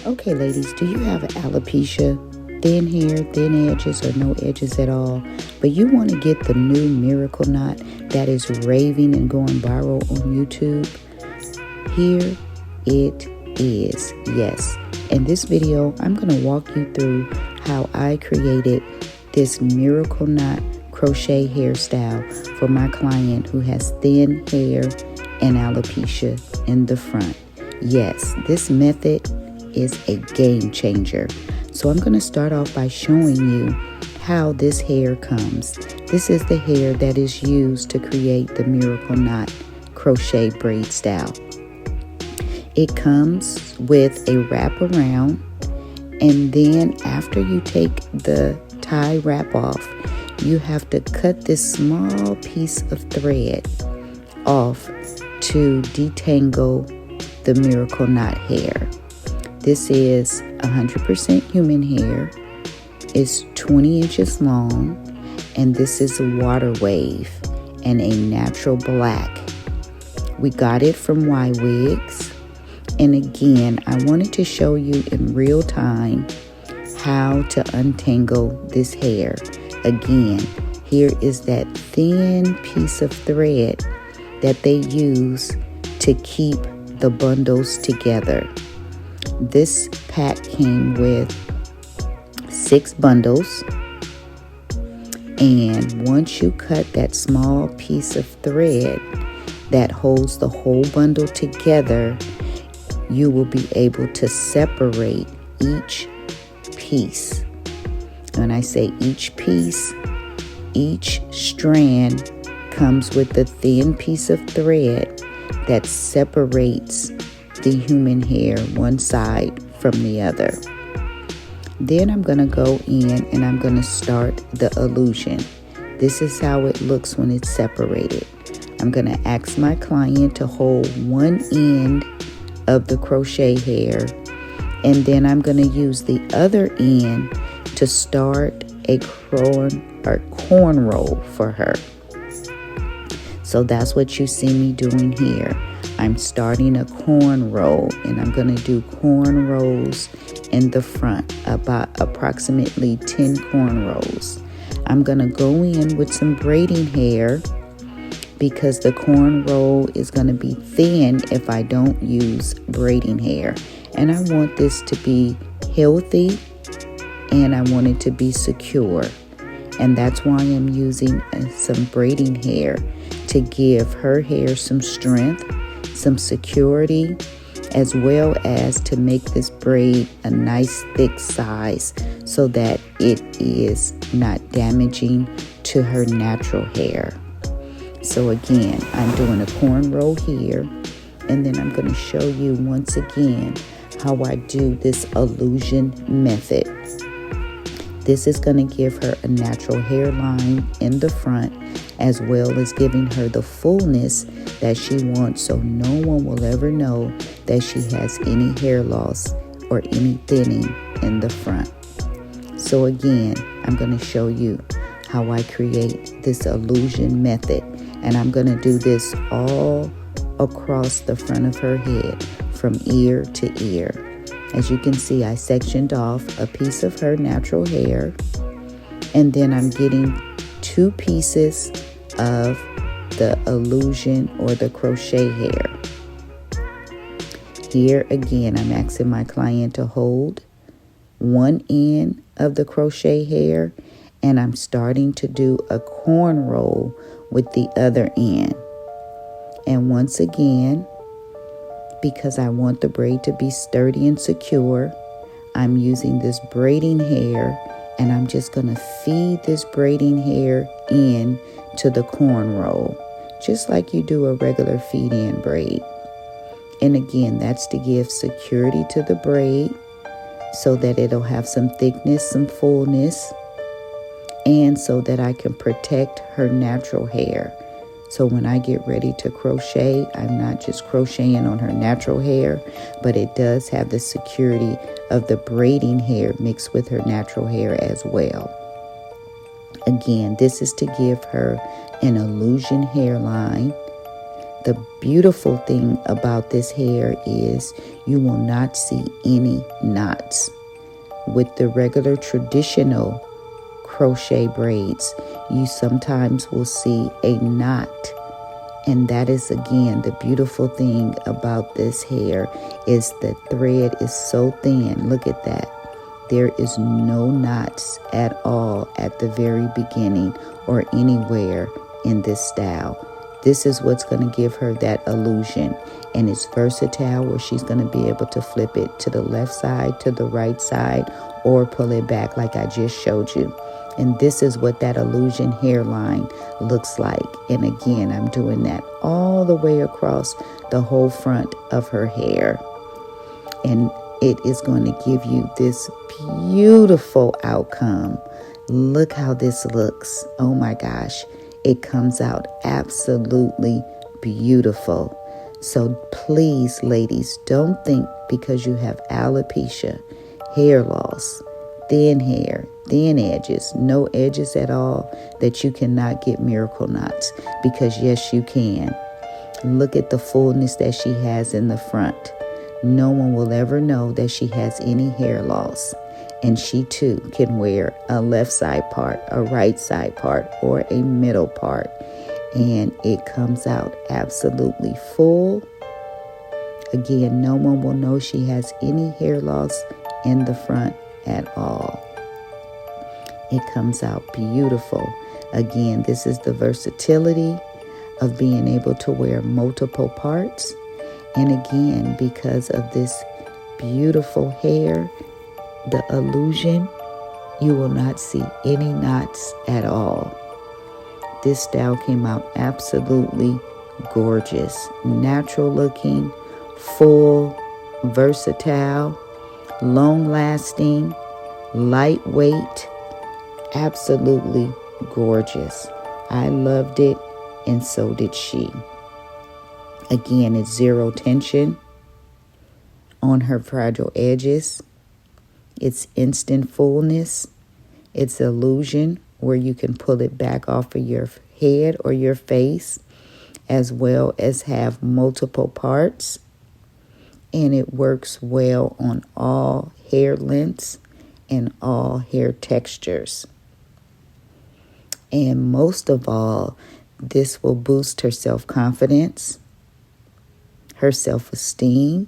Okay, ladies, do you have alopecia, thin hair, thin edges, or no edges at all, but you want to get the new miracle knot that is raving and going viral on YouTube? Here it is. Yes. In this video, I'm going to walk you through how I created this miracle knot crochet hairstyle for my client who has thin hair and alopecia in the front. Yes, this method is a game changer. So I'm going to start off by showing you how this hair comes. This is the hair that is used to create the miracle knot crochet braid style. It comes with a wraparound, and then after you take the tie wrap off, you have to cut this small piece of thread off to detangle the miracle knot hair. This is 100% human hair. It's 20 inches long, and this is a water wave and a natural black. We got it from Y Wigs. And again, I wanted to show you in real time how to untangle this hair. Again, here is that thin piece of thread that they use to keep the bundles together. This pack came with 6 bundles, and once you cut that small piece of thread that holds the whole bundle together, you will be able to separate each piece. When I say each piece, each strand comes with a thin piece of thread that separates the human hair one side from the other. Then I'm going to go in and I'm going to start the illusion. This is how it looks when it's separated. I'm going to ask my client to hold one end of the crochet hair, and then I'm going to use the other end to start a cornrow for her. So that's what you see me doing here. I'm starting a cornrow, and I'm going to do cornrows in the front, about approximately 10 cornrows. I'm going to go in with some braiding hair because the cornrow is going to be thin if I don't use braiding hair. And I want this to be healthy, and I want it to be secure. And that's why I'm using some braiding hair to give her hair some strength, some security, as well as to make this braid a nice thick size so that it is not damaging to her natural hair. So again, I'm doing a cornrow here, and then I'm going to show you once again how I do this illusion method. This is going to give her a natural hairline in the front, as well as giving her the fullness that she wants, so no one will ever know that she has any hair loss or any thinning in the front. So again, I'm going to show you how I create this illusion method, and I'm going to do this all across the front of her head from ear to ear. As you can see, I sectioned off a piece of her natural hair, and then I'm getting 2 pieces of the illusion or the crochet hair. Here again, I'm asking my client to hold one end of the crochet hair, and I'm starting to do a cornrow with the other end. And once again, because I want the braid to be sturdy and secure, I'm using this braiding hair, and I'm just going to feed this braiding hair in to the cornrow, just like you do a regular feed-in braid. And again, that's to give security to the braid so that it'll have some thickness, some fullness, and so that I can protect her natural hair. So when I get ready to crochet, I'm not just crocheting on her natural hair, but it does have the security of the braiding hair mixed with her natural hair as well. Again, this is to give her an illusion hairline. The beautiful thing about this hair is you will not see any knots. With the regular traditional crochet braids, you sometimes will see a knot. And that is, again, the beautiful thing about this hair is the thread is so thin. Look at that. There is no knots at all at the very beginning or anywhere in this style. This is what's going to give her that illusion. And it's versatile, where she's going to be able to flip it to the left side, to the right side, or pull it back like I just showed you. And this is what that illusion hairline looks like. And again, I'm doing that all the way across the whole front of her hair. And it is going to give you this beautiful outcome. Look how this looks. Oh my gosh. It comes out absolutely beautiful. So please, ladies, don't think because you have alopecia, hair loss, thin hair, thin edges, no edges at all, that you cannot get miracle knots. Because yes, you can. Look at the fullness that she has in the front. No one will ever know that she has any hair loss. And she too can wear a left side part, a right side part, or a middle part. And it comes out absolutely full. Again, no one will know she has any hair loss in the front at all. It comes out beautiful. Again, this is the versatility of being able to wear multiple parts. And again, because of this beautiful hair, the illusion, you will not see any knots at all. This style came out absolutely gorgeous, natural looking, full, versatile, long lasting, lightweight, absolutely gorgeous. I loved it, and so did she. Again, it's zero tension on her fragile edges. It's instant fullness. It's illusion, where you can pull it back off of your head or your face, as well as have multiple parts. And it works well on all hair lengths and all hair textures. And most of all, this will boost her self-confidence, her self-esteem,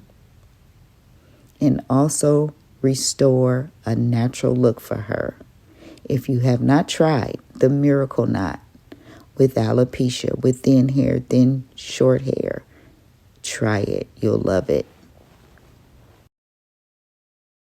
and also restore a natural look for her. If you have not tried the miracle knot with alopecia, with thin hair, thin short hair, try it. You'll love it.